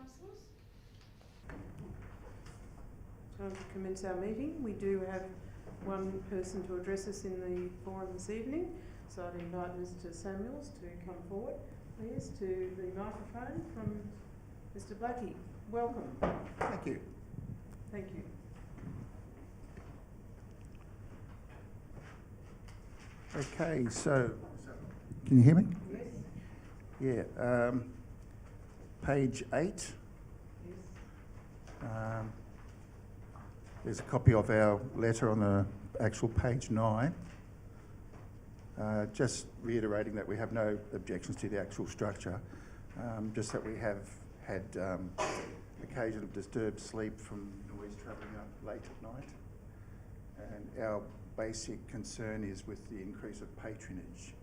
councillors. Time to commence our meeting. We do have one person to address us in the forum this evening, so I'd invite Mr Samuels to come forward, please, to the microphone from Mr Blackie. Welcome. Thank you. Thank you. Okay, so can you hear me? Yes. Yeah. Page 8. Yes. There's a copy of our letter on the actual page 9. Just reiterating that we have no objections to the actual structure, just that we have had occasional disturbed sleep from noise travelling up late at night. And our basic concern is with the increase of patronage,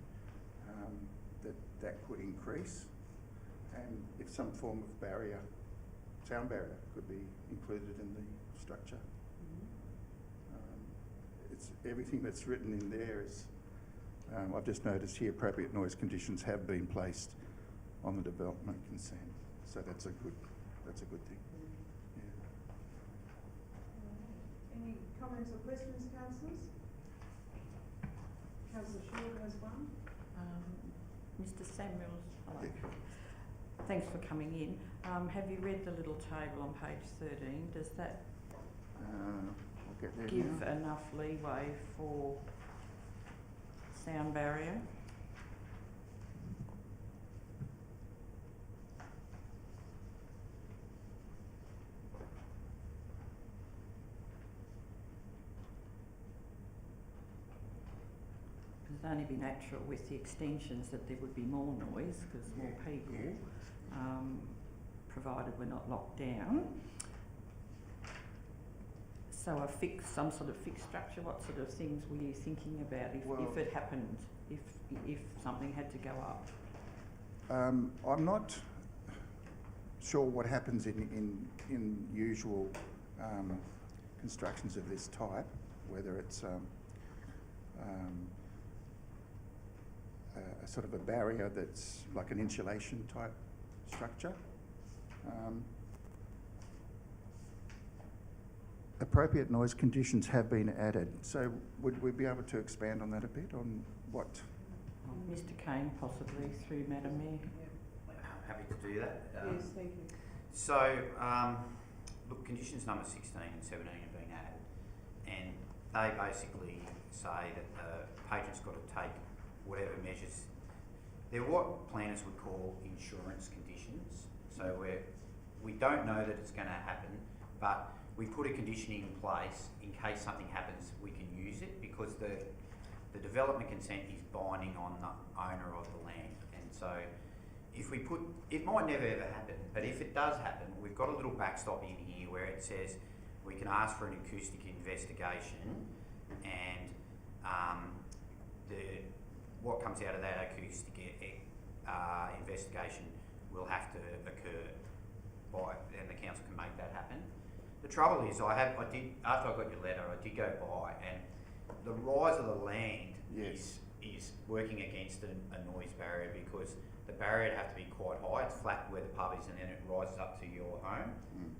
that could increase, and if some form of barrier, sound barrier, could be included in the structure. It's everything that's written in there is, I've just noticed here appropriate noise conditions have been placed on the development consent, so that's a good thing. Yeah. Any comments or questions, councillors? Councillor Short has one. Mr Samuels, hello. Yeah. Thanks for coming in. Have you read the little table on page 13? Does that I'll get there give now. enough leeway for sound barrier? It'd only be natural with the extensions that there would be more noise because more people, provided we're not locked down. So some sort of fixed structure, what sort of things were you thinking about if it happened, if something had to go up? I'm not sure what happens in usual constructions of this type, whether it's a sort of a barrier that's like an insulation type structure. Appropriate noise conditions have been added. So would we be able to expand on that a bit, on what? Mr Kane, possibly, through Madam Mayor. Happy to do that. Yes, thank you. So, look, conditions number 16 and 17 have been added, and they basically say that the patron's got to take whatever measures. They're what planners would call insurance conditions. So we don't know that it's going to happen, but we put a conditioning in place in case something happens, we can use it, because the development consent is binding on the owner of the land. And so if we put, it might never ever happen, but if it does happen, we've got a little backstop in here where it says we can ask for an acoustic investigation, and what comes out of that acoustic investigation will have to occur and the council can make that happen. The trouble is, after I got your letter, I did go by, and the rise of the land is working against a noise barrier, because the barrier would have to be quite high. It's flat where the pub is, and then it rises up to your home.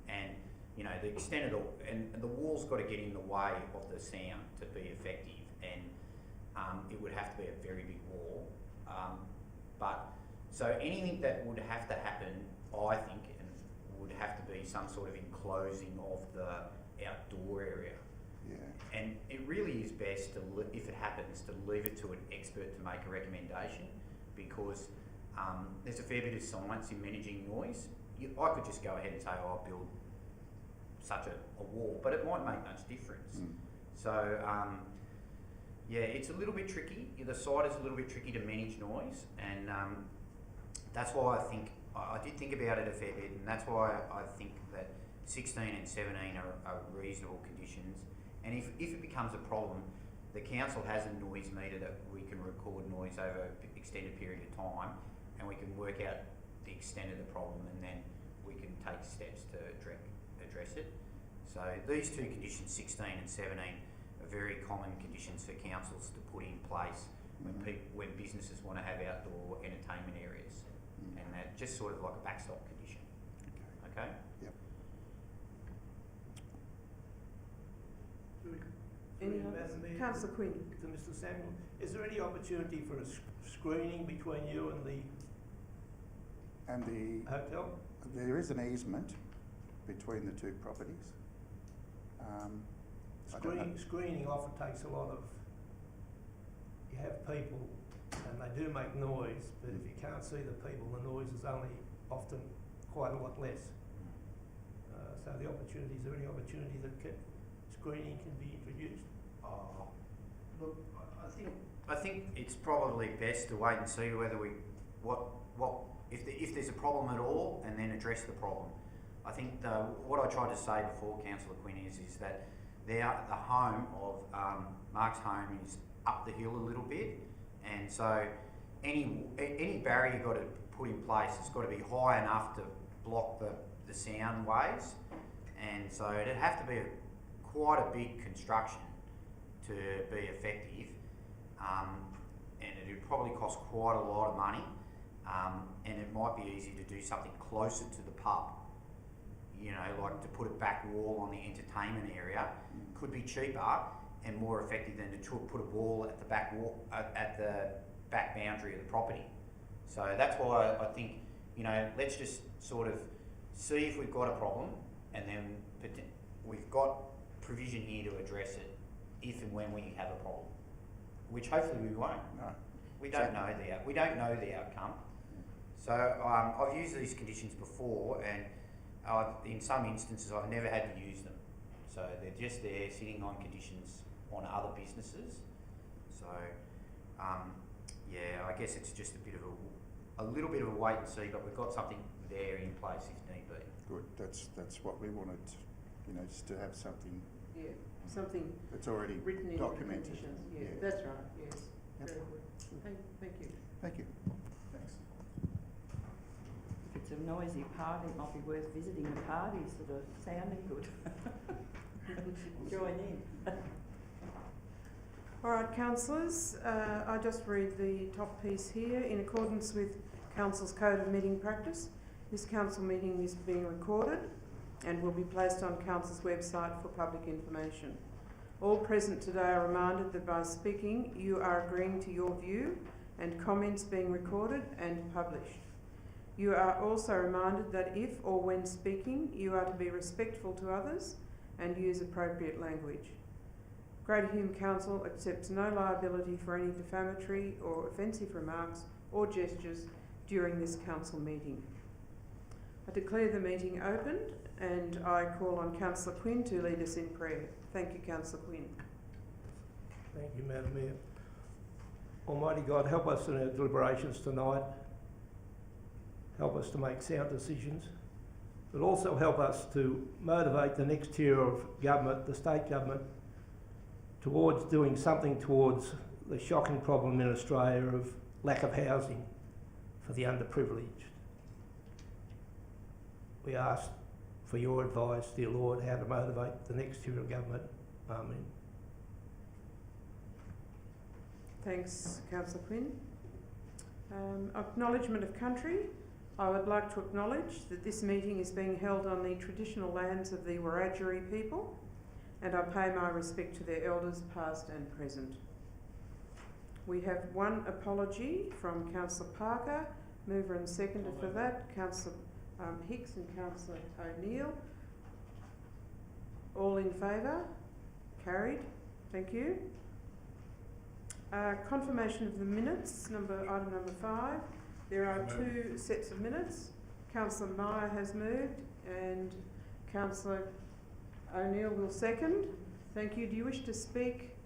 And you know, the extent of the wall's got to get in the way of the sound to be effective, and it would have to be a very big wall. So anything that would have to happen, I think, would have to be some sort of enclosing of the outdoor area. Yeah. And it really is best to, if it happens, to leave it to an expert to make a recommendation, because there's a fair bit of science in managing noise. I could just go ahead and say, oh, I'll build such a wall, but it might make much difference. So yeah, it's a little bit tricky. The site is a little bit tricky to manage noise, and that's why I did think about it a fair bit, and that's why I think that 16 and 17 are reasonable conditions. And if it becomes a problem, the council has a noise meter that we can record noise over an extended period of time, and we can work out the extent of the problem, and then we can take steps to address it. So these two conditions, 16 and 17, are very common conditions for councils to put in place when businesses want to have outdoor entertainment areas, and they're just sort of like a backstop condition. Okay. Okay? Any Madam others? Mayor, Councillor Quinn. to Mr Samuel, is there any opportunity for a screening between you and the And hotel? there is an easement between the two properties. I don't know. Screening often takes a lot of, you have people and they do make noise, but if you can't see the people, the noise is only often quite a lot less. So the opportunity, is there any opportunity that screening can be introduced? Look, I think it's probably best to wait and see whether if there's a problem at all, and then address the problem. I think what I tried to say before, Councillor Quinn, is that the home of Mark's home is up the hill a little bit, and so any barrier you've got to put in place, it's got to be high enough to block the sound waves, and so it'd have to be quite a big construction to be effective, and it would probably cost quite a lot of money, and it might be easy to do something closer to the pub. You know, like to put a back wall on the entertainment area could be cheaper and more effective than to put a wall at the back wall at the back boundary of the property. So that's why I think, you know, let's just sort of see if we've got a problem, and then we've got provision here to address it if and when we have a problem, which hopefully we won't. No. We don't know the outcome. So I've used these conditions before, and in some instances I've never had to use them. So they're just there sitting on conditions on other businesses. So yeah, I guess it's just a little bit of a wait and see, but we've got something there in place if need be. Good. That's what we wanted. You know, just to have something. Yeah, something that's already written in documented. The conditions. Yeah, Yeah. that's right. Yes, Yep. very good. Thank you. Thank you. Thanks. If it's a noisy party, it might be worth visiting the parties that are sounding good. Join in. All right, councillors, I just read the top piece here. In accordance with Council's Code of Meeting Practice, this council meeting is being recorded and will be placed on Council's website for public information. All present today are reminded that by speaking, you are agreeing to your view and comments being recorded and published. You are also reminded that if or when speaking, you are to be respectful to others and use appropriate language. Greater Hume Council accepts no liability for any defamatory or offensive remarks or gestures during this council meeting. I declare the meeting opened, and I call on Councillor Quinn to lead us in prayer. Thank you, Councillor Quinn. Thank you, Madam Mayor. Almighty God, help us in our deliberations tonight. Help us to make sound decisions, but also help us to motivate the next tier of government, the state government, towards doing something towards the shocking problem in Australia of lack of housing for the underprivileged. We ask for your advice, dear Lord, how to motivate the next tier of government. Amen. Thanks, Councillor Quinn. Acknowledgement of country. I would like to acknowledge that this meeting is being held on the traditional lands of the Wiradjuri people, and I pay my respect to their elders past and present. We have one apology from Councillor Parker, mover and seconder for that, Councillor Hicks and Councillor O'Neill. All in favour? Carried. Thank you. Confirmation of the minutes, item number 5. There are 2 sets of minutes. Councillor Meyer has moved and Councillor O'Neill will second. Thank you. Do you wish to speak,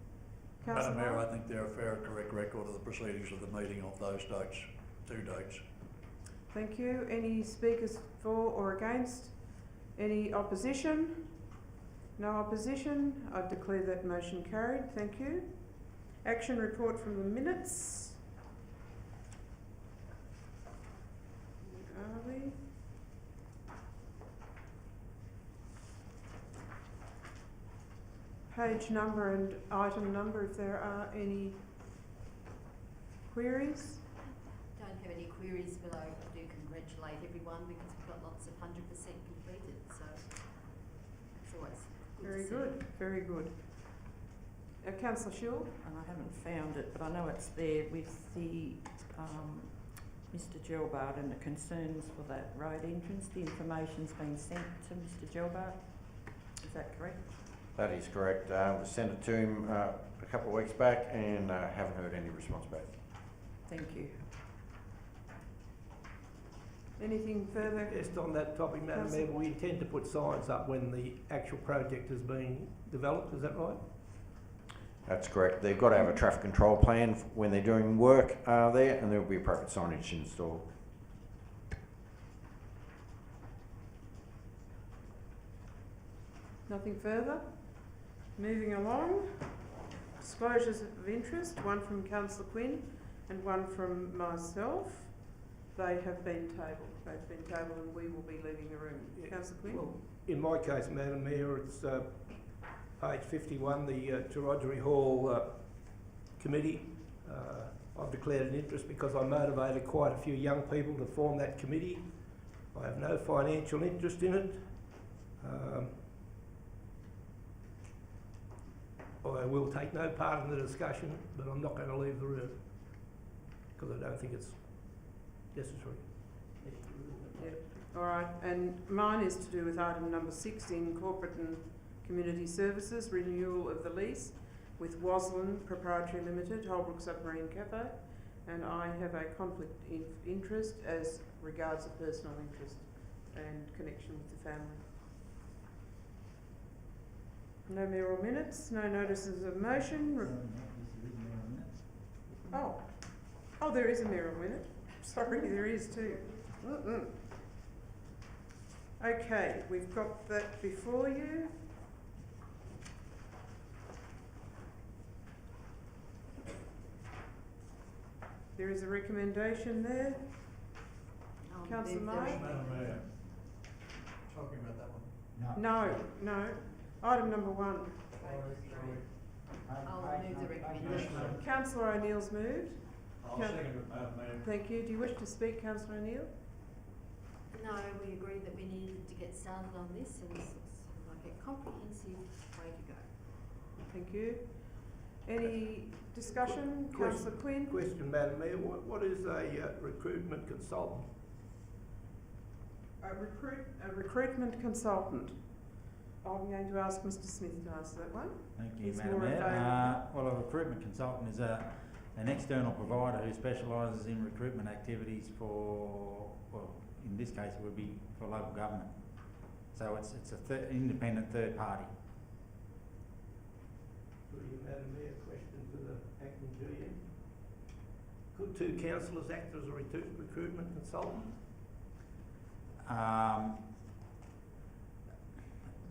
Councillor Madam Mayor, Meyer? I think they're a fair and correct record of the proceedings of the meeting of those dates, 2 dates. Thank you. Any speakers for or against? Any opposition? No opposition. I declare that motion carried. Thank you. Action report from the minutes. Where are we? Page number and item number, if there are any queries. Don't don't have any queries, but I do congratulate everyone because we've got lots of 100% completed, so it's always good Very to see. good, very good. Councillor Shield? And I haven't found it, but I know it's there with the Mr Gelbard and the concerns for that road entrance. The information's been sent to Mr Gelbard. Is that correct? That is correct. We sent it to him a couple of weeks back and haven't heard any response back. Thank you. Anything further? Just on that topic, Madam Mayor, we intend to put signs up when the actual project is being developed, is that right? That's correct. They've got to have a traffic control plan when they're doing work there, and there will be appropriate signage installed. Nothing further? Moving along. Disclosures of interest, one from Councillor Quinn and one from myself. They have been tabled. They've been tabled and we will be leaving the room. Yeah. Councillor Quinn? Well, in my case, Madam Mayor, it's page 51, the Torodgery Hall Committee. I've declared an interest because I motivated quite a few young people to form that committee. I have no financial interest in it. I will take no part in the discussion, but I'm not going to leave the room because I don't think it's necessary. Yep. All right, and mine is to do with item number 6 in corporate and community services, renewal of the lease with Waslan Proprietary Limited, Holbrook Submarine Cafe, and I have a conflict of interest as regards a personal interest and connection with the family. No mayoral minutes, no notices of motion. Oh, there is a mayoral minute. Sorry, there is too. Okay, we've got that before you. There is a recommendation there. I'll Councillor move the May? Madam Mayor, talking about that one. No. Item number 1. I'll move the recommendation. Councillor O'Neill's moved. I'll second it, Madam Mayor. Thank you. Do you wish to speak, Councillor O'Neill? No, we agreed that we needed to get started on this and this looks like a comprehensive way to go. Thank you. Any discussion? Councillor Quinn? Question, Madam Mayor, what is a recruitment consultant? A recruitment consultant. I'm going to ask Mr Smith to answer that one. Thank you, He's Madam more Mayor. available. Well, a recruitment consultant is an external provider who specialises in recruitment activities for, well, in this case it would be for local government. So it's a independent third party. Through you, Madam Mayor, question to the acting GM. Could 2 councillors act as a recruitment consultant?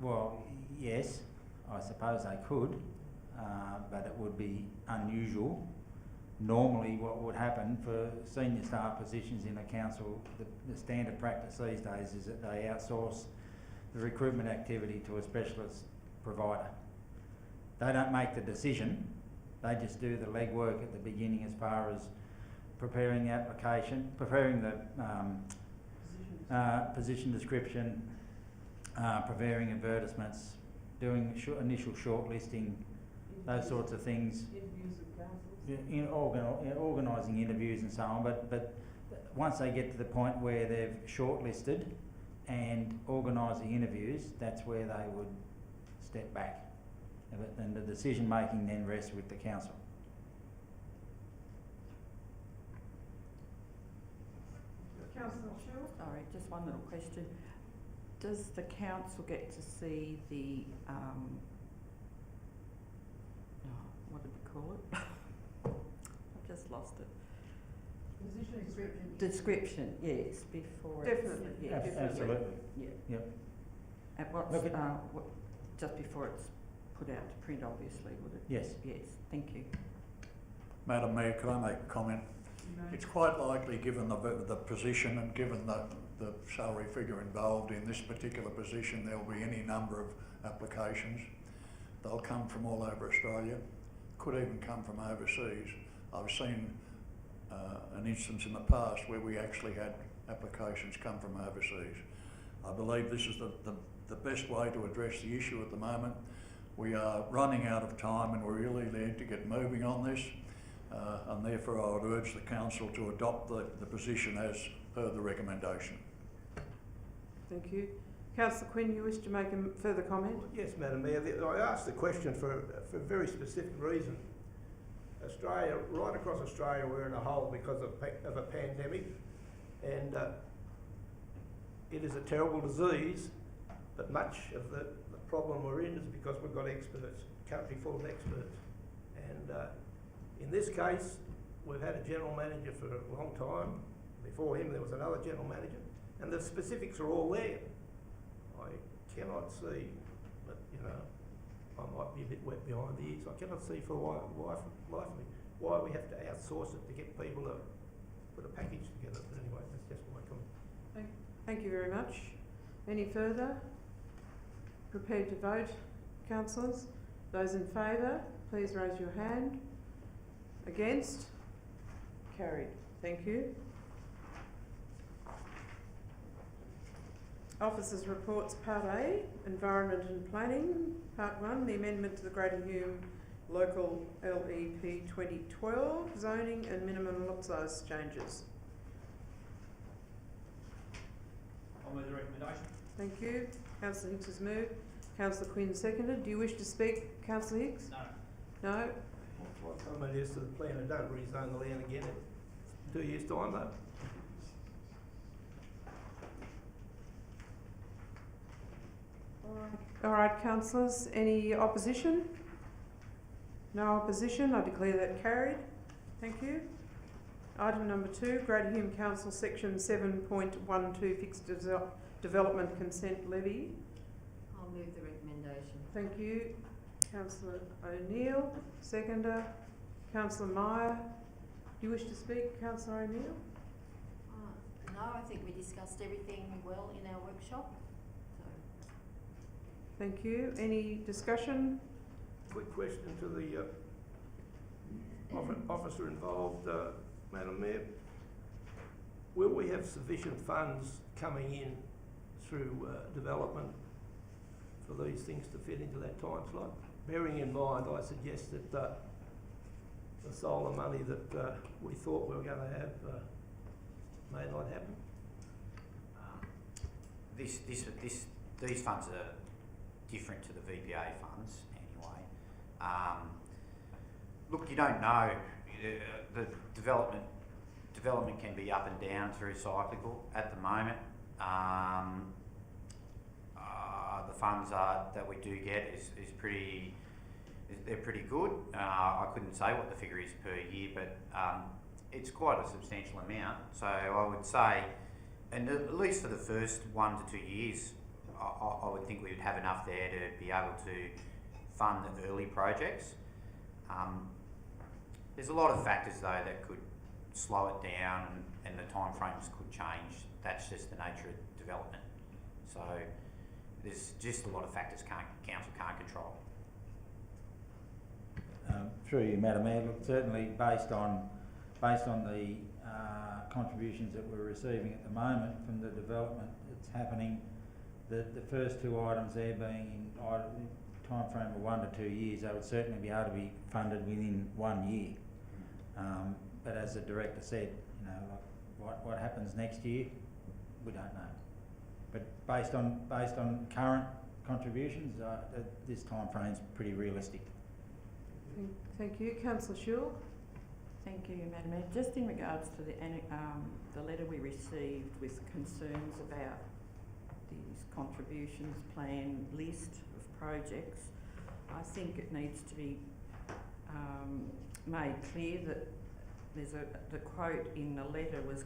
Well, yes, I suppose they could, but it would be unusual. Normally what would happen for senior staff positions in a council, the standard practice these days is that they outsource the recruitment activity to a specialist provider. They don't make the decision, they just do the legwork at the beginning as far as preparing the application, preparing the position description, preparing advertisements, doing initial shortlisting, those sorts of things. Interviews with councils? Organising interviews and so on, but once they get to the point where they've shortlisted and organising interviews, that's where they would step back. And the decision making then rests with the council. Councillor Shield? Sorry, just one little question. Does the council get to see the, what did we call it? I've just lost it. Position description? Description, yes, before Definitely, it's... Yes, Absolutely. Yeah. Yep. At what's, Look at- just before it's put out to print, obviously, would it? Yes. Yes, thank you. Madam Mayor, could I make a comment? It's quite likely, given the position and given the salary figure involved in this particular position, there'll be any number of applications. They'll come from all over Australia, could even come from overseas. I've seen an instance in the past where we actually had applications come from overseas. I believe this is the best way to address the issue at the moment. We are running out of time and we really need to get moving on this, and therefore I would urge the council to adopt the position as per the recommendation. Thank you. Councillor Quinn, you wish to make a further comment? Yes, Madam Mayor. I asked the question for a very specific reason. Australia, right across Australia, we're in a hole because of a pandemic, and it is a terrible disease, but much of the problem we're in is because we've got experts, a country full of experts. And in this case, we've had a general manager for a long time. Before him, there was another general manager, and the specifics are all there. I cannot see, but you know, I might be a bit wet behind the ears. I cannot see for the life of me why we have to outsource it to get people to put a package together. But anyway, that's just my comment. Thank you very much. Any further? Prepared to vote, councillors? Those in favour, please raise your hand. Against? Carried. Thank you. Officers' reports, Part A, Environment and Planning. Part 1, the amendment to the Greater Hume Local LEP 2012 zoning and minimum lot size changes. I'll move the recommendation. Thank you. Councillor Hicks has moved. Councillor Quinn seconded. Do you wish to speak, Councillor Hicks? No. No? My comment is to the planner, don't rezone the land again in 2 years' time though. All right, councillors, any opposition? No opposition, I declare that carried. Thank you. Item number 2, Greater Hume Council Section 7.12 Fixed Development Consent Levy. I'll move the recommendation. Thank you. Councillor O'Neill, seconder. Councillor Meyer, do you wish to speak, Councillor O'Neill? No, I think we discussed everything well in our workshop. So, Thank you. Any discussion? Quick question to the officer involved, Madam Mayor. Will we have sufficient funds coming in through development for these things to fit into that time slot? Bearing in mind, I suggest that the solar money that we thought we were going to have may not happen. These funds are different to the VPA funds anyway. Look, you don't know. The development can be up and down through cyclical. At the moment, the funds that we do get is pretty. They're pretty good. I couldn't say what the figure is per year, but it's quite a substantial amount. So I would say, and at least for the first 1 to 2 years, I would think we would have enough there to be able to fund the early projects. There's a lot of factors though that could slow it down, and the timeframes could change. That's just the nature of development. So there's just a lot of factors council can't control. Through you, Madam Mayor, look, certainly based on the contributions that we're receiving at the moment from the development that's happening, the first 2 items there being in time frame of 1 to 2 years, they would certainly be able to be funded within 1 year. But as the director said, you know, like what happens next year, we don't know. But based on current contributions, this time frame's pretty realistic. Thank you. Councillor Schule? Thank you, Madam Mayor. Just in regards to the letter we received with concerns about these contributions plan list of projects, I think it needs to be made clear that the quote in the letter was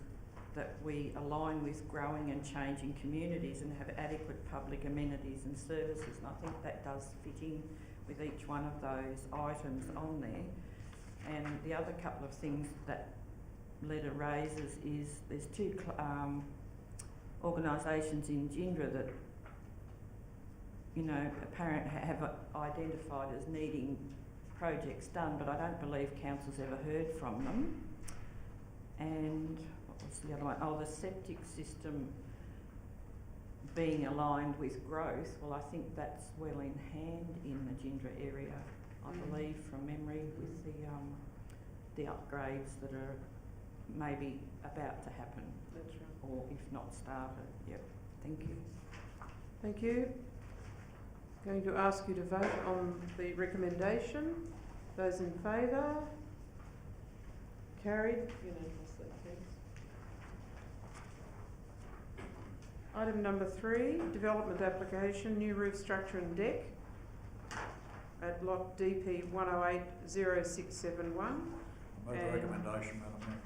that we align with growing and changing communities and have adequate public amenities and services, and I think that does fit in with each one of those items on there. And the other couple of things that letter raises is there's 2 organisations in Gindra that, you know, apparently have identified as needing projects done, but I don't believe council's ever heard from them. And what was the other one? Oh, the septic system being aligned with growth. Well, I think that's well in hand in the Gindra area, I believe, from memory, with the upgrades that are maybe about to happen, That's right. or if not started. Yep. Thank you. Thank you. Going to ask you to vote on the recommendation. Those in favour? Carried unanimously, thanks. Item number 3, development application, new roof structure and deck at block DP 1080671. Move the And- recommendation, Madam Mayor.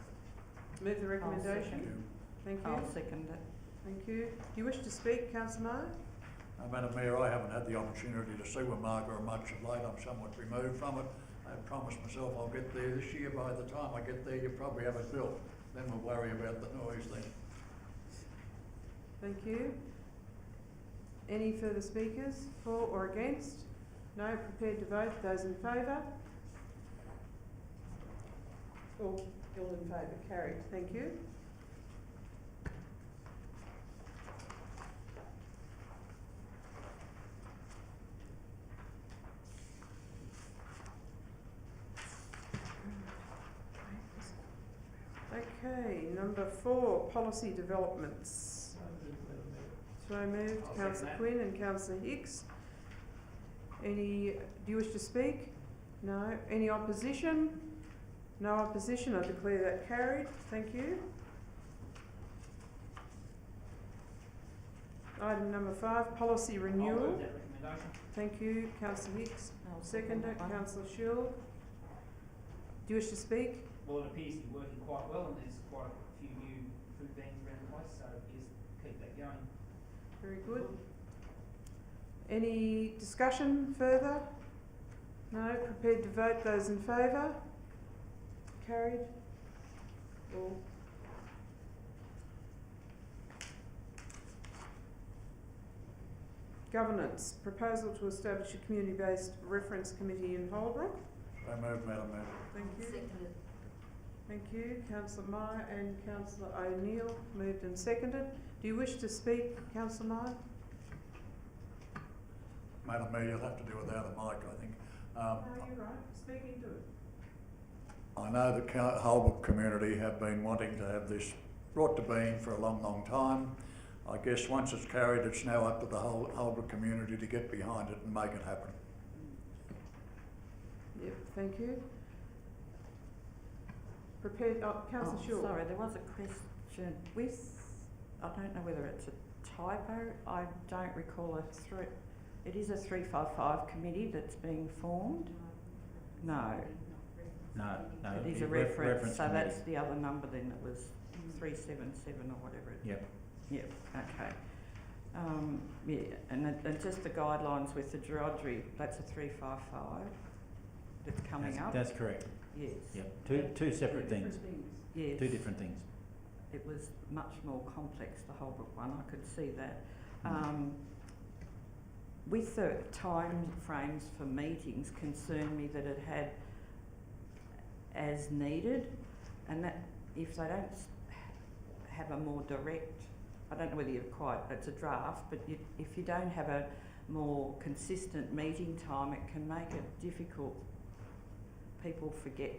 Move the I'll recommendation. second. Thank you. I'll second it. Thank you. Do you wish to speak, Councillor Marr? Madam Mayor, I haven't had the opportunity to see Wamaga much of late. I'm somewhat removed from it. I promised myself I'll get there this year. By the time I get there, you'll probably have it built. Then we'll worry about the noise then. Thank you. Any further speakers, for or against? No, prepared to vote. Those in favour? All in favour, carried. Thank you. Okay, number 4, policy developments. So moved, I'll Councillor second that. Quinn and Councillor Hicks. Do you wish to speak? No. Any opposition? No opposition, I declare that carried. Thank you. Item number 5, policy I'll renewal. move that recommendation. Thank you, Councillor Hicks. I'll Second it, that one. Councillor Shield. Do you wish to speak? Well, it appears to be working quite well, and there's quite a few new food banks around the place, so yes, keep that going. Very good. Any discussion further? No, prepared to vote. Those in favour? Carried. All. Governance. Proposal to establish a community-based reference committee in Holbrook. So moved, Madam Mayor. Thank you. Seconded. Thank you. Councillor Meyer and Councillor O'Neill moved and seconded. Do you wish to speak, Councillor Meyer? Madam Mayor, you'll have to do without a mic, I think. No, you're right. Speak into it. I know the Holbrook community have been wanting to have this brought to being for a long, long time. I guess once it's carried, it's now up to the whole Holbrook community to get behind it and make it happen. Yep, thank you. Prepared, Councillor Oh, Shaw. sorry, there was a question with, I don't know whether it's a typo, I don't recall it is a 355 committee that's being formed? No, No, it is the a reference, so committee. that's the other number then, it was 377 or whatever it is. Yep. Yep, okay. Yeah, and just the guidelines with the Gerodgery, that's a 355 that's coming up? That's correct. Yes. Yep. Two separate things. Yes. Two different things. It was much more complex, the Holbrook one, I could see that. With the time frames for meetings concerned me that it had as needed, and that if they don't have a more direct, I don't know whether you've quite, it's a draft, but if you don't have a more consistent meeting time, it can make it difficult. People forget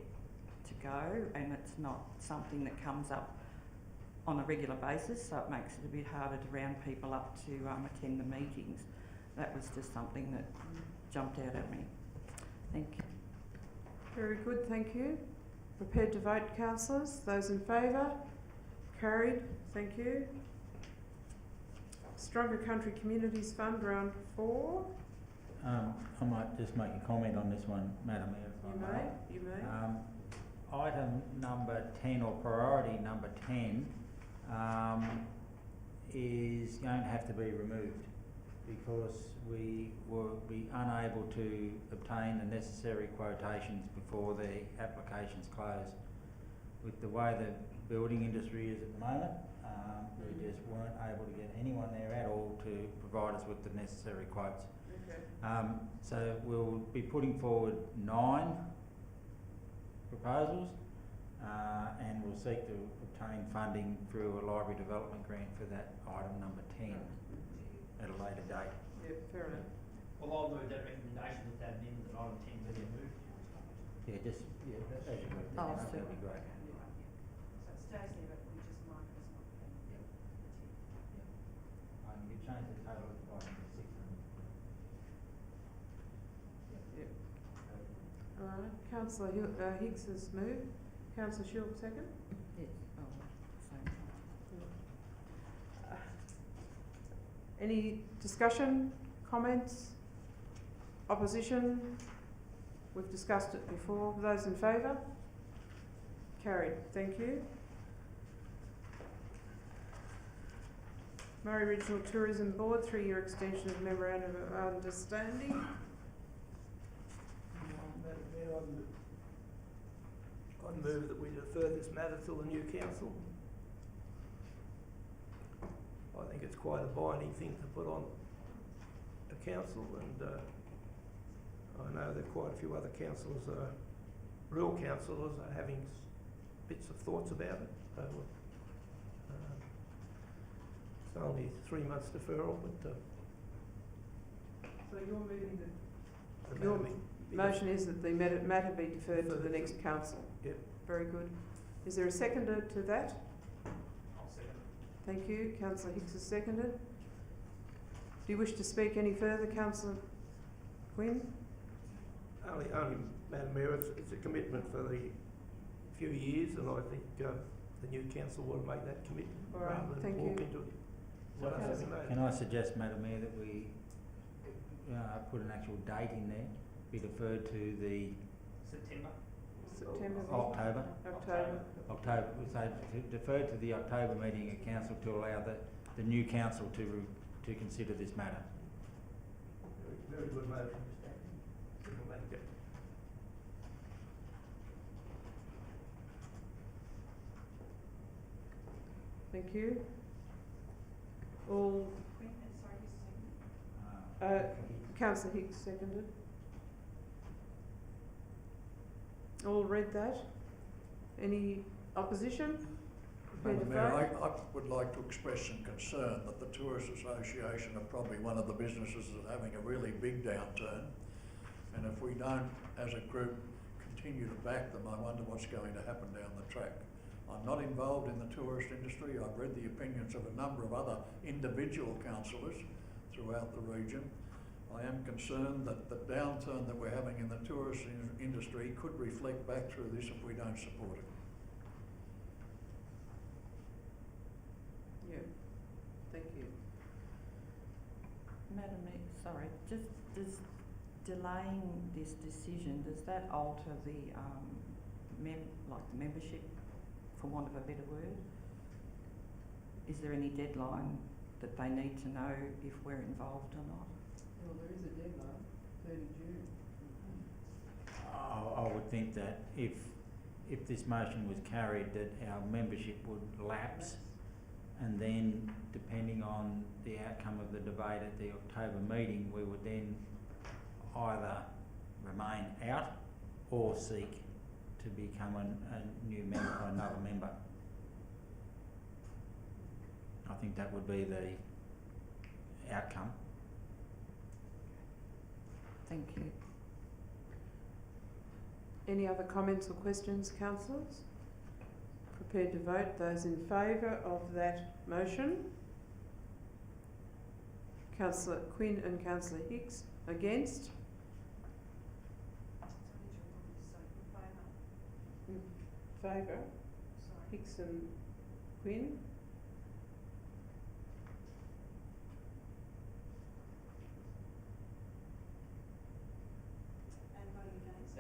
to go, and it's not something that comes up on a regular basis, so it makes it a bit harder to round people up to attend the meetings. That was just something that jumped out at me. Thank you. Very good, thank you. Prepared to vote, councillors. Those in favour? Carried. Thank you. Stronger Country Communities Fund, round 4. I might just make a comment on this one, Madam Mayor, if I may. You may. Item number 10, or priority number 10, is going to have to be removed because we will be unable to obtain the necessary quotations before the applications close. With the way the building industry is at the moment, we just weren't able to get anyone there at all to provide us with the necessary quotes. Okay. So we'll be putting forward 9 proposals. and will seek to obtain funding through a library development grant for that item number 10 at a later date. Yeah, fair enough. Well, I'll move that recommendation with that amendment that item 10 be removed. Yeah, just, yeah, as you move Oh, that, so- that'd be great. So it stays there, but we just mark it as not being. You change the total of the item to 600. All right, Councillor Hicks has moved. Councillor Shilk second. Yes, oh, same. Any discussion, comments, opposition? We've discussed it before. Those in favour? Carried. Thank you. Murray Regional Tourism Board, 3-year extension of Memorandum of Understanding. Madam Mayor, I'd move that we defer this matter till the new council. I think it's quite a binding thing to put on a council, and I know that quite a few other councillors, rural councillors, are having bits of thoughts about it. So, it's only 3 months deferral, but So you're moving the Your matter be- motion is that the matter be deferred to the next council. Yep. Very good. Is there a seconder to that? I'll second. Thank you. Councillor Hicks has seconded. Do you wish to speak any further, Councillor Quinn? Only, Madam Mayor, it's a commitment for the few years, and I think the new council will make that commitment All right, rather than thank walk you. into it. What else have you made? Can I suggest, Madam Mayor, that we put an actual date in there, be deferred to the September. September? October? October. We say defer to the October meeting of council to allow the new council to consider this matter. Very good motion. We'll make it. Thank you. All, Councillor Hicks seconded. All read that? Any opposition? Madam Prepared to Mayor, vote? I would like to express some concern that the Tourist Association are probably one of the businesses that are having a really big downturn. And if we don't, as a group, continue to back them, I wonder what's going to happen down the track. I'm not involved in the tourist industry. I've read the opinions of a number of other individual councillors throughout the region. I am concerned that the downturn that we're having in the tourist industry could reflect back through this if we don't support it. Yeah. Thank you. Madam Mayor, sorry, just does delaying this decision, does that alter the membership, for want of a better word? Is there any deadline that they need to know if we're involved or not? Well, there is a deadline, 30 June. I would think that if this motion was carried, that our membership would lapse, and then depending on the outcome of the debate at the October meeting, we would then either remain out or seek to become a new member or another member. I think that would be the outcome. Thank you. Any other comments or questions, councillors? Prepared to vote. Those in favour of that motion? Councillor Quinn and Councillor Hicks. Against? In favour? Hicks and Quinn.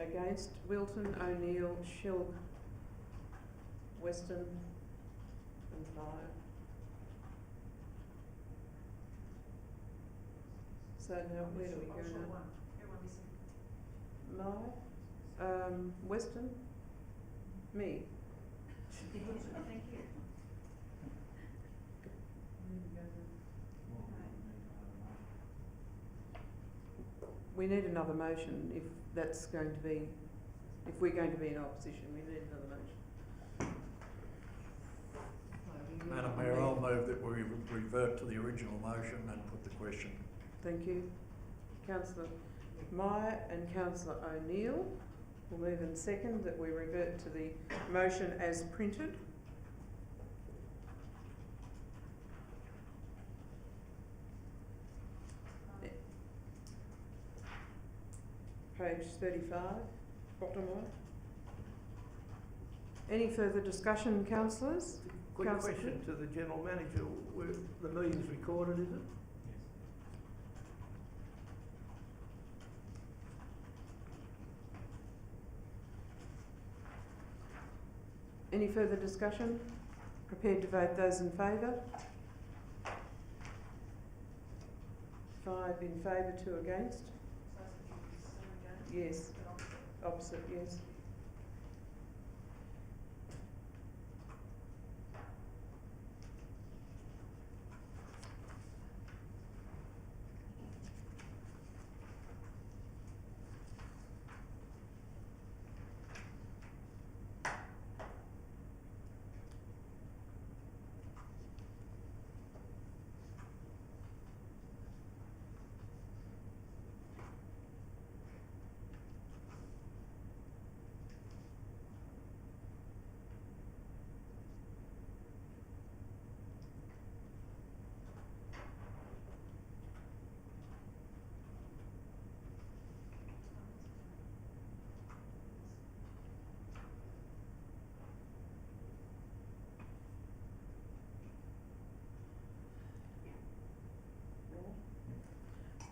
Against? Wilton, O'Neill, Shilk, Weston and Lyon. So now where do we go now? Lyon, Weston, me. Thank you. We need another motion if that's going to be, if we're going to be in opposition, we need another motion. revert to the original motion and put the question. Thank you. Councillor Meyer and Councillor O'Neill will move and second that we revert to the motion as printed. Page 35, bottom one. Any further discussion, councillors? Quick Councillor question to the General Manager. The meeting's recorded, is it? Any further discussion? Prepared to vote those in favour? 5 in favour, 2 against? Yes. Opposite, yes.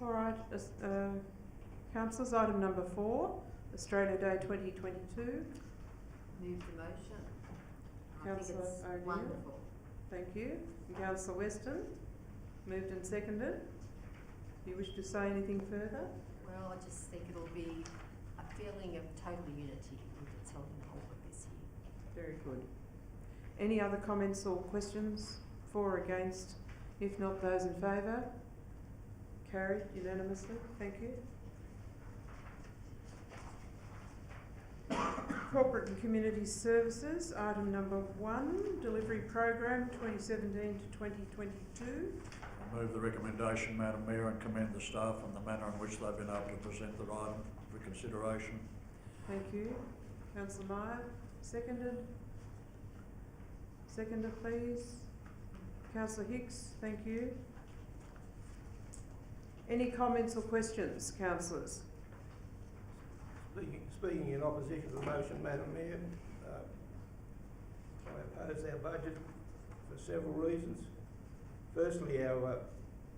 All right, councillors, item number 4, Australia Day 2022. Move the motion. I think Councillor it's O'Neill. wonderful. Thank you. And Councillor Weston, moved and seconded. Do you wish to say anything further? Well, I just think it'll be a feeling of total unity if it's held in Holbrook this year. Very good. Any other comments or questions for or against? If not, those in favour? Carried unanimously. Thank you. Corporate and Community Services, item number 1, Delivery Program 2017 to 2022. I move the recommendation, Madam Mayor, and commend the staff on the manner in which they've been able to present the item for consideration. Thank you. Councillor Meyer, seconded. Seconder, please. Councillor Hicks, thank you. Any comments or questions, councillors? Speaking in opposition to the motion, Madam Mayor, I oppose our budget for several reasons. Firstly, our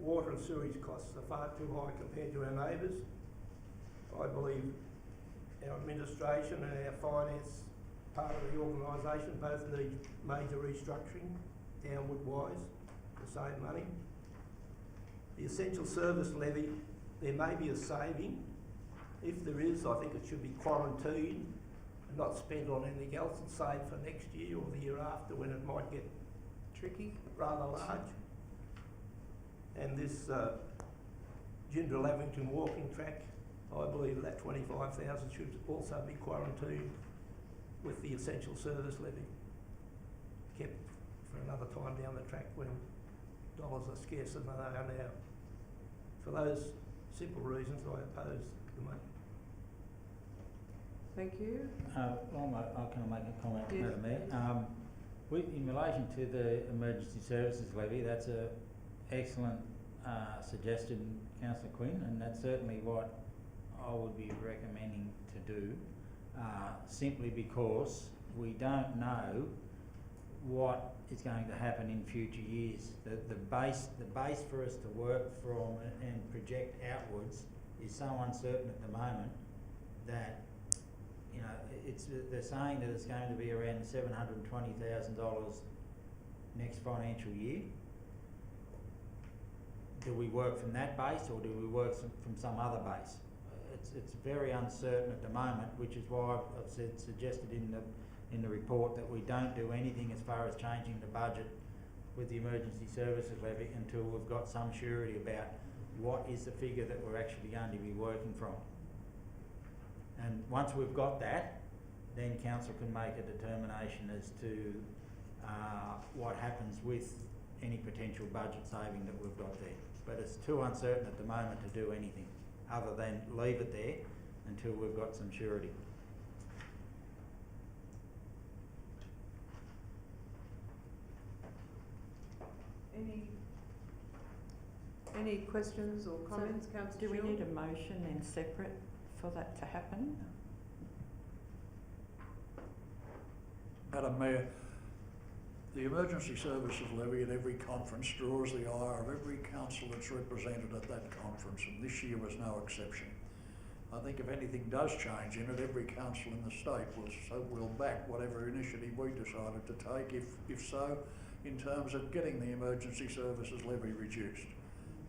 water and sewage costs are far too high compared to our neighbours. I believe our administration and our finance part of the organisation both need major restructuring, downward wise, to save money. The essential service levy, there may be a saving. If there is, I think it should be quarantined and not spent on anything else and saved for next year or the year after when it might get Tricky. rather large. And this Ginger Lavington walking track, I believe that 25,000 should also be quarantined with the essential service levy, kept for another time down the track when dollars are scarcer than they are now. For those simple reasons, I oppose the motion. Thank you. I can make a comment, Yes. Madam Mayor. In relation to the emergency services levy, that's a excellent suggestion, Councillor Quinn, and that's certainly what I would be recommending to do, simply because we don't know what is going to happen in future years. The base for us to work from and project outwards is so uncertain at the moment that, you know, they're saying that it's going to be around $720,000 next financial year. Do we work from that base or do we work from some other base? It's very uncertain at the moment, which is why I've suggested in the report that we don't do anything as far as changing the budget with the emergency services levy until we've got some surety about what is the figure that we're actually going to be working from. And once we've got that, then council can make a determination as to what happens with any potential budget saving that we've got there. But it's too uncertain at the moment to do anything other than leave it there until we've got some surety. Any questions or comments, Councillor Do we Shaw? need a motion then separate for that to happen? Madam Mayor, the emergency services levy at every conference draws the ire of every council that's represented at that conference, and this year was no exception. I think if anything does change in it, every council in the state will back whatever initiative we decided to take, if so, in terms of getting the emergency services levy reduced.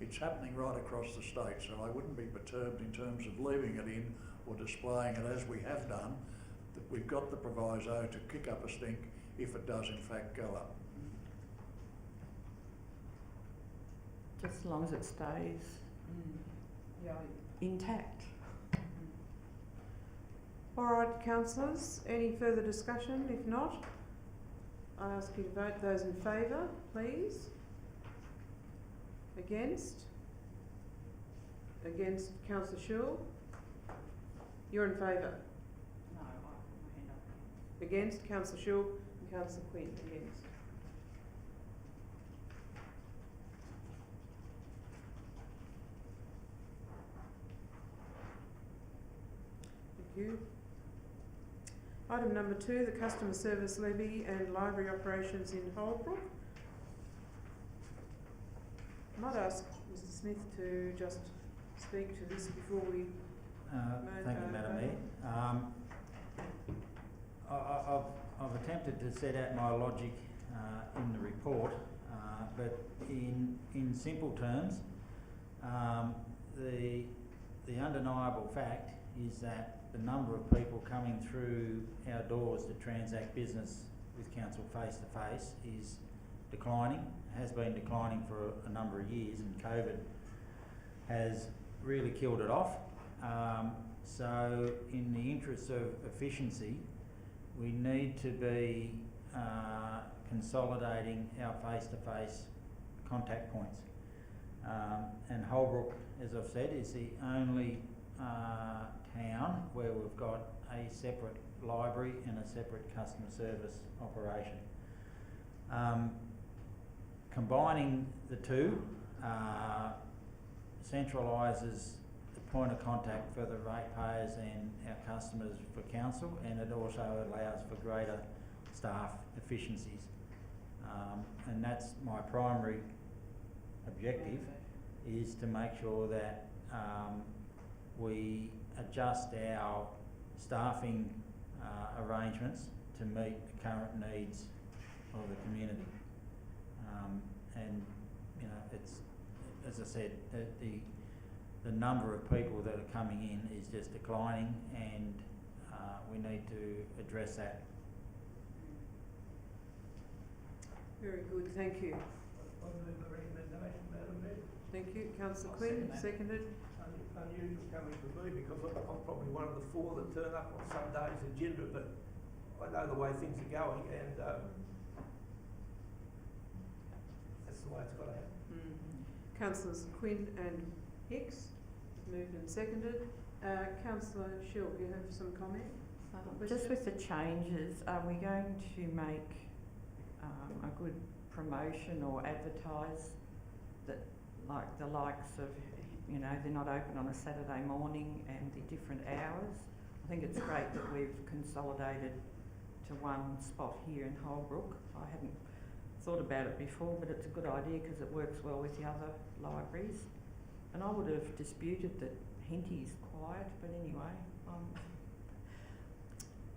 It's happening right across the state, so I wouldn't be perturbed in terms of leaving it in or displaying it as we have done, that we've got the proviso to kick up a stink if it does in fact go up. Just as long as it stays intact. All right, councillors, any further discussion? If not, I ask you to vote. Those in favour, please. Against? Against, Councillor Shaw? You're in favour? No, I put my hand up. Against, Councillor Shaw, and Councillor Quinn against. Thank you. Item number 2, the customer service levy and library operations in Holbrook. I might ask Mr Smith to just speak to this before we... Thank you, Madam Mayor. I've attempted to set out my logic in the report, but in simple terms, the undeniable fact is that the number of people coming through our doors to transact business with council face to face is declining, has been declining for a number of years, and COVID has really killed it off. So in the interest of efficiency, we need to be consolidating our face-to-face contact points. And Holbrook, as I've said, is the only town where we've got a separate library and a separate customer service operation. Combining the two centralises the point of contact for the ratepayers and our customers for council, and it also allows for greater staff efficiencies. And that's my primary objective, is to make sure that we adjust our staffing arrangements to meet the current needs of the community. And you know, it's, as I said, the number of people that are coming in is just declining, and we need to address that. Very good, thank you. I move the recommendation, Madam Mayor. Thank you. Councillor I'll Quinn, second that. seconded. Unusual coming from me because I'm probably one of the 4 that turn up on some days in Gindra, but I know the way things are going, and that's the way it's got to happen. Councillors Quinn and Hicks, moved and seconded. Councillor Schill, you have some comment? Just with the changes, are we going to make a good promotion or advertise that, like the likes of, you know, they're not open on a Saturday morning and the different hours? I think it's great that we've consolidated to one spot here in Holbrook. I hadn't thought about it before, but it's a good idea because it works well with the other libraries. And I would have disputed that Henty's quiet, but anyway,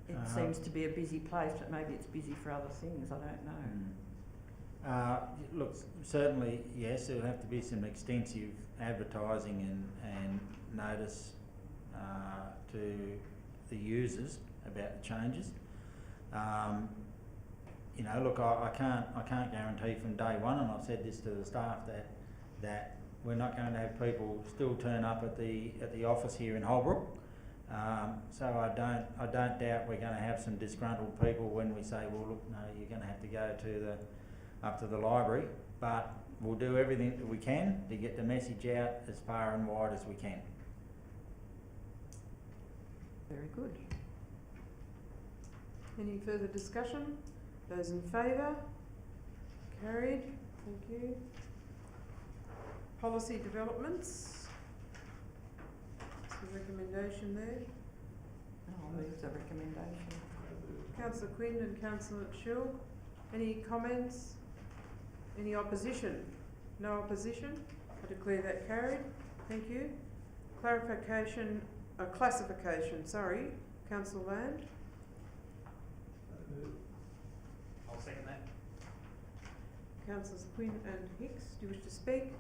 it seems to be a busy place, but maybe it's busy for other things, I don't know. Look, certainly, yes, there'll have to be some extensive advertising and notice to the users about the changes. You know, look, I can't guarantee from day one, and I've said this to the staff, that we're not going to have people still turn up at the office here in Holbrook. So I don't doubt we're going to have some disgruntled people when we say, well, look, no, you're going to have to go to up to the library, but we'll do everything that we can to get the message out as far and wide as we can. Very good. Any further discussion? Those in favour? Carried. Thank you. Policy developments. Some recommendation there. I'll move the recommendation. Councillor Quinn and Councillor Schill. Any comments? Any opposition? No opposition? I declare that carried. Thank you. Clarification, classification, sorry. Councillor Land. I'll second that. Councillors Quinn and Hicks, do you wish to speak?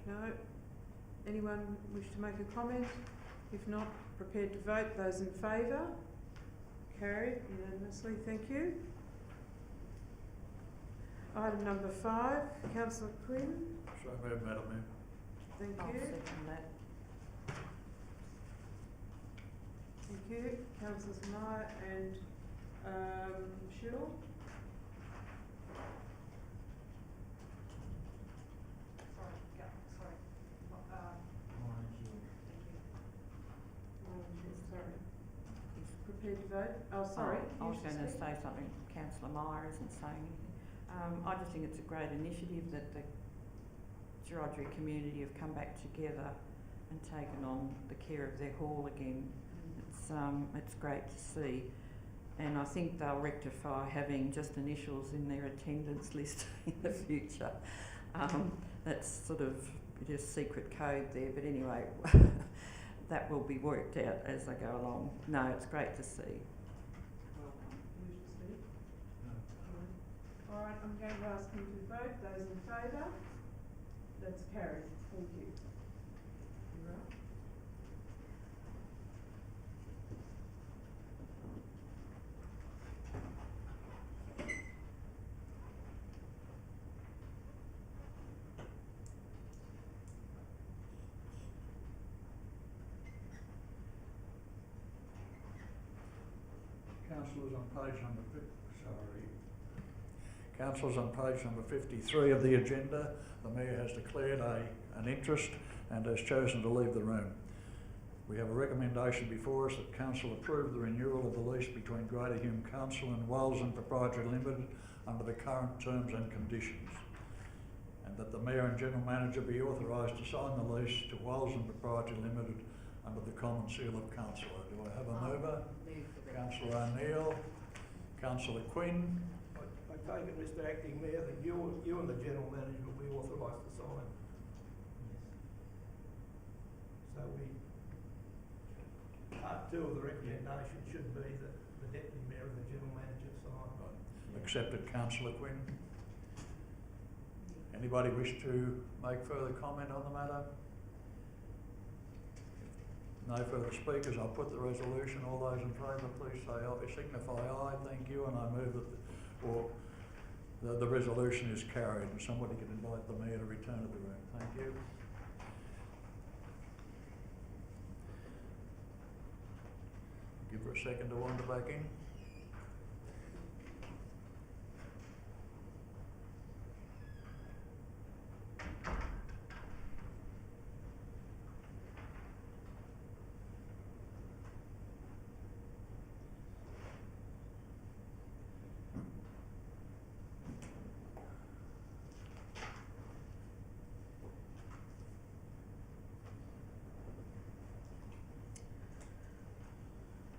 No? Anyone wish to make a comment? If not, prepared to vote. Those in favour? Carried unanimously, thank you. Item number 5, Councillor Quinn. So moved, Madam Mayor. Thank I'll you. second that. Thank you. Councillors Meyer and Schill. Sorry. Prepared to vote? Oh, sorry. I You was should going to speak. say something. Councillor Meyer isn't saying anything. I just think it's a great initiative that the Wiradjuri community have come back together and taken on the care of their hall again. It's great to see, and I think they'll rectify having just initials in their attendance list in the future. That's sort of just secret code there, but anyway, that will be worked out as they go along. No, it's great to see. Welcome. You wish to speak? No. All right, I'm going to ask you to vote. Those in favour? That's carried. Thank you. You're right. Councillors, on page number Councillors, on page number 53 of the agenda, the Mayor has declared an interest and has chosen to leave the room. We have a recommendation before us that Council approve the renewal of the lease between Greater Hume Council and Walsall Proprietary Limited under the current terms and conditions, and that the Mayor and General Manager be authorised to sign the lease to Walsall Proprietary Limited under the common seal of Councillor. Do I have a mover? Councillor O'Neill, Councillor Quinn. I take it, Mr Acting Mayor, that you and the General Manager will be authorised to sign. So part 2 of the recommendation should be that the Deputy Mayor and the General Manager sign. Accepted, Councillor Quinn. Anybody wish to make further comment on the matter? No further speakers. I'll put the resolution. All those in favour, please say aye. Signify aye. Thank you. And I move that the resolution is carried. And somebody can invite the Mayor to return to the room. Thank you. Give her a second to wander back in.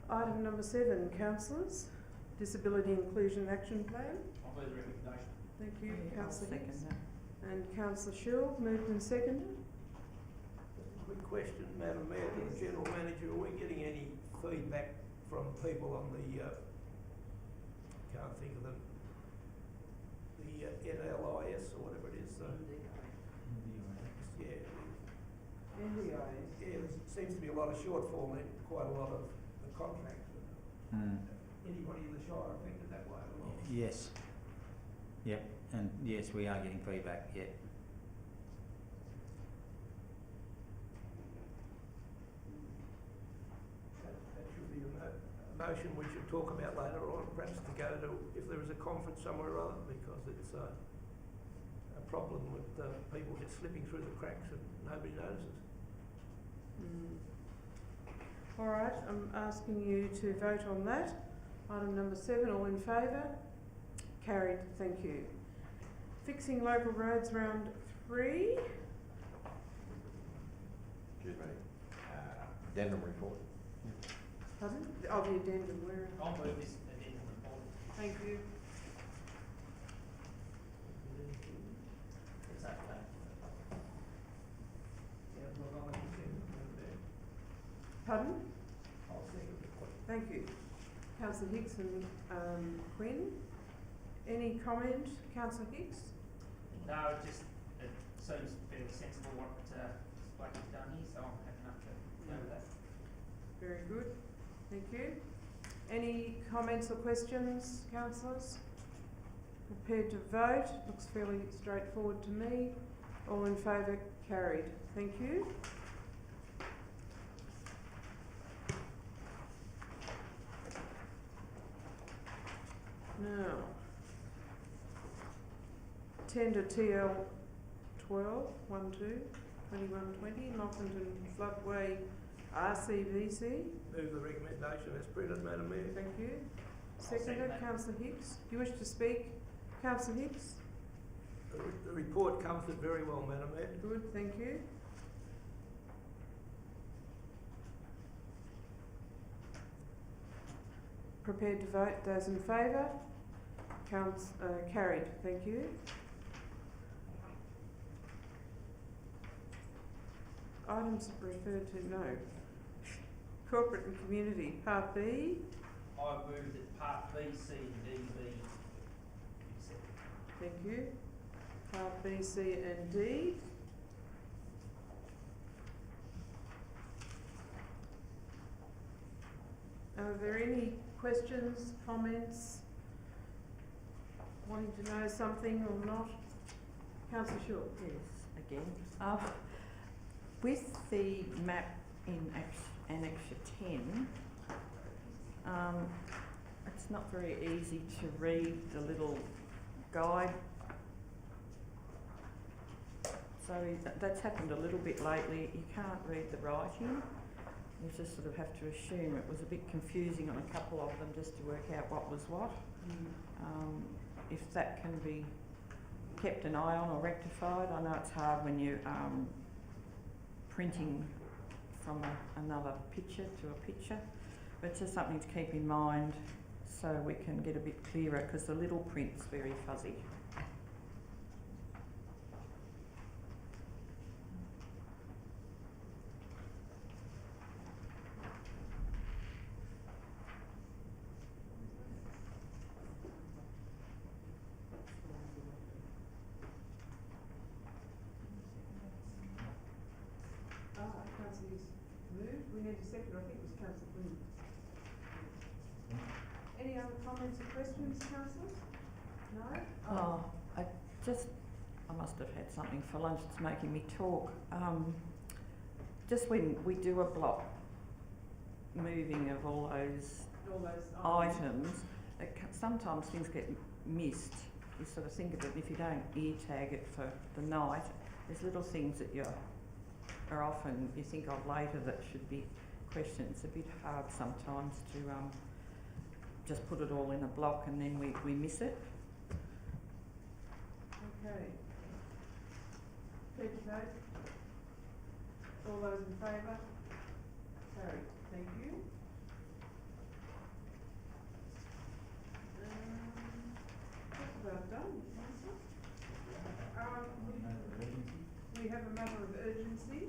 Item number 7, councillors. Disability Inclusion Action Plan. I'll move the recommendation. Thank you, I'll Councillor second Hicks. that. And Councillor Schill, moved and seconded. Quick question, Madam Mayor, to the General Manager, are we getting any feedback from people on the, can't think of the NLIS or whatever it is, yeah, NDIS. yeah, there seems to be a lot of shortfall in quite a lot of the contracts. Anybody in the Shire affected that way at all? Yes. Yep, and yes, we are getting feedback, yeah. That should be a motion we should talk about later on, perhaps to go to, if there is a conference somewhere or other, because it's a problem with people just slipping through the cracks and nobody notices. All right, I'm asking you to vote on that. Item number 7, all in favour? Carried, thank you. Fixing local roads round 3. Excuse me. Addendum report. Pardon? Oh, the addendum, where? I'll move this addendum report. Thank you. It's okay. Yeah, well, I'll second it. Pardon? I'll second it. Thank you. Councillor Hicks and Quinn. Any comment, Councillor Hicks? No, it seems fairly sensible what Blackie's done here, so I'm happy enough to go with that. Very good. Thank you. Any comments or questions, councillors? Prepared to vote? Looks fairly straightforward to me. All in favour? Carried. Thank you. Now, tender TL 12, 12, 2120, Lockington Floodway RCVC. Move the recommendation as printed, Madam Mayor. Thank you. second Seconded, that. Councillor Hicks. Do you wish to speak? Councillor Hicks? The report covers it very well, Madam Mayor. Good, thank you. Prepared to vote. Those in favour? Carried. Thank you. Items referred to, no. Corporate and community, Part B. I move that Part B, C and D be accepted. Thank you. Part B, C and D. Are there any questions, comments, wanting to know something or not? Councillor Shaw. Yes, again. With the map in Annexure 10, it's not very easy to read the little guide. So that's happened a little bit lately. You can't read the writing. You just sort of have to assume. It was a bit confusing on a couple of them just to work out what was what. If that can be kept an eye on or rectified. I know it's hard when you printing from another picture to a picture, but it's just something to keep in mind so we can get a bit clearer, because the little print's very fuzzy. Councillor's moved. We need a second. I think it was Councillor Quinn. Any other comments or questions, councillors? No? Oh, I must have had something for lunch that's making me talk. Just when we do a block moving of all those items, sometimes things get missed. You sort of think of it, if you don't ear tag it for the night, there's little things that are often you think of later that should be questioned. It's a bit hard sometimes to just put it all in a block and then we miss it. Okay. Please vote. All those in favour? Carried. Thank you. Just about done, councillor. We have a matter of urgency,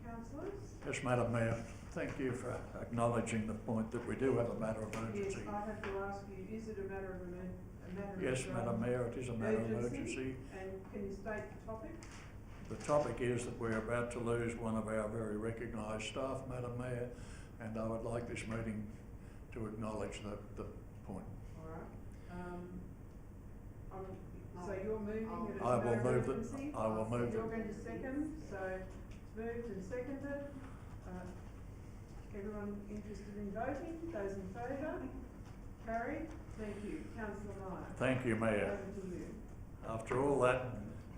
councillors. Yes, Madam Mayor, thank you for acknowledging the point that we do have a matter of Yes, urgency. I have to ask you, is it a matter of Yes, Madam Mayor, it is a matter of urgency. And can you state the topic? The topic is that we're about to lose one of our very recognised staff, Madam Mayor, and I would like this meeting to acknowledge the point. All right. So you're moving and it's I a will matter of move it. urgency? I will move You're it. going to second, so it's moved and seconded. Everyone interested in voting? Those in favour? Carried. Thank you. Councillor Meyer. Thank you, Mayor. Over to you. After all that,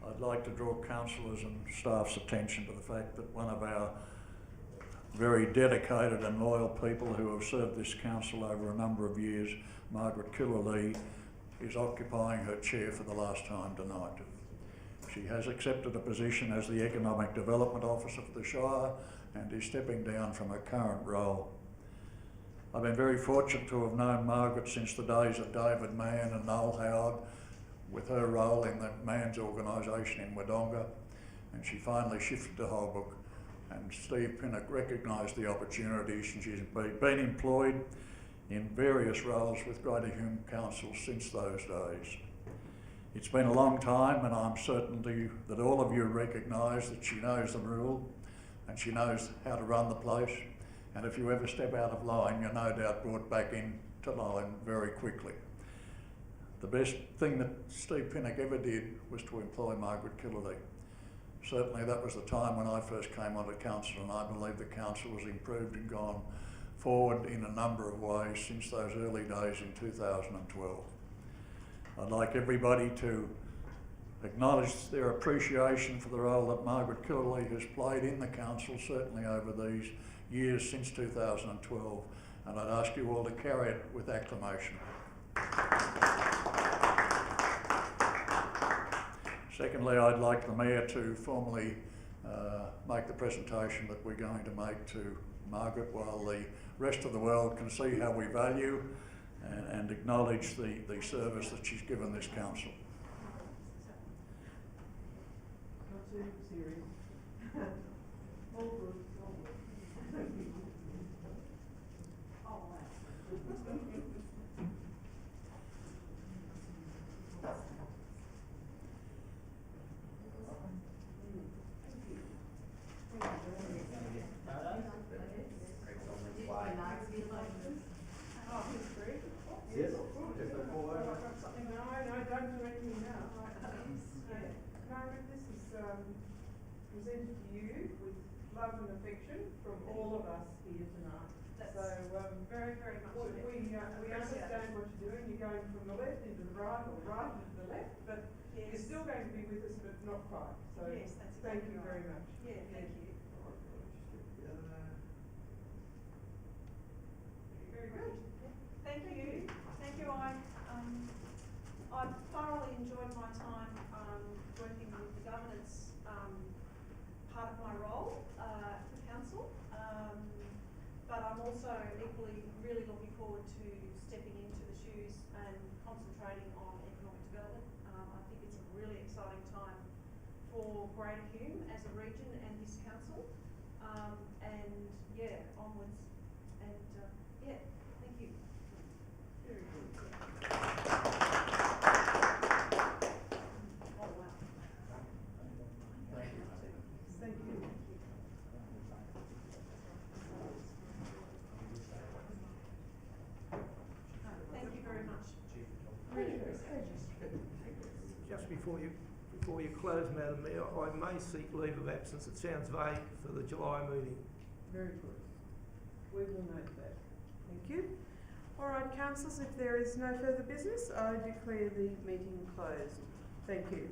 I'd like to draw councillors and staff's attention to the fact that one of our very dedicated and loyal people who have served this council over a number of years, Margaret Killerlee, is occupying her chair for the last time tonight. She has accepted a position as the Economic Development Officer for the Shire and is stepping down from her current role. I've been very fortunate to have known Margaret since the days of David Mann and Noel Howard, with her role in the Manns organisation in Wodonga, and she finally shifted to Holbrook, and Steve Pinnock recognised the opportunities, and she's been employed in various roles with Greater Hume Council since those days. It's been a long time, and I'm certain that all of you recognise that she knows the rule and she knows how to run the place, and if you ever step out of line, you're no doubt brought back into line very quickly. The best thing that Steve Pinnock ever did was to employ Margaret Killerlee. Certainly that was the time when I first came onto council, and I believe the council has improved and gone forward in a number of ways since those early days in 2012. I'd like everybody to acknowledge their appreciation for the role that Margaret Killerlee has played in the council, certainly over these years since 2012, and I'd ask you all to carry it with acclamation. Secondly, I'd like the Mayor to formally make the presentation that we're going to make to Margaret, while the rest of the world can see how we value and acknowledge the service that she's given this council. Not too serious. All good. All good. Oh, wow. Margaret, this is presented to you with love and affection from all of us here tonight. Very, very much. We understand what you're doing. You're going from the left into the right, or right into the left, but you're still going to be with us, but not quite. So Yes, that's thank exactly you very right. much. Yeah, thank you. Very good. Thank you. Thank you. I've thoroughly enjoyed my time working with the governance part of my role for council, but I'm also equally really looking forward to stepping into the shoes and concentrating on economic development. I think it's a really exciting time for Greater Hume as a region and this council, and yeah, onwards, and yeah, thank you. Very good. Oh, wow. Thank you. Thank you very much. Just before you close, Madam Mayor, I may seek leave of absence. It sounds vague for the July meeting. Very good. We will note that. Thank you. All right, councillors, if there is no further business, I declare the meeting closed. Thank you.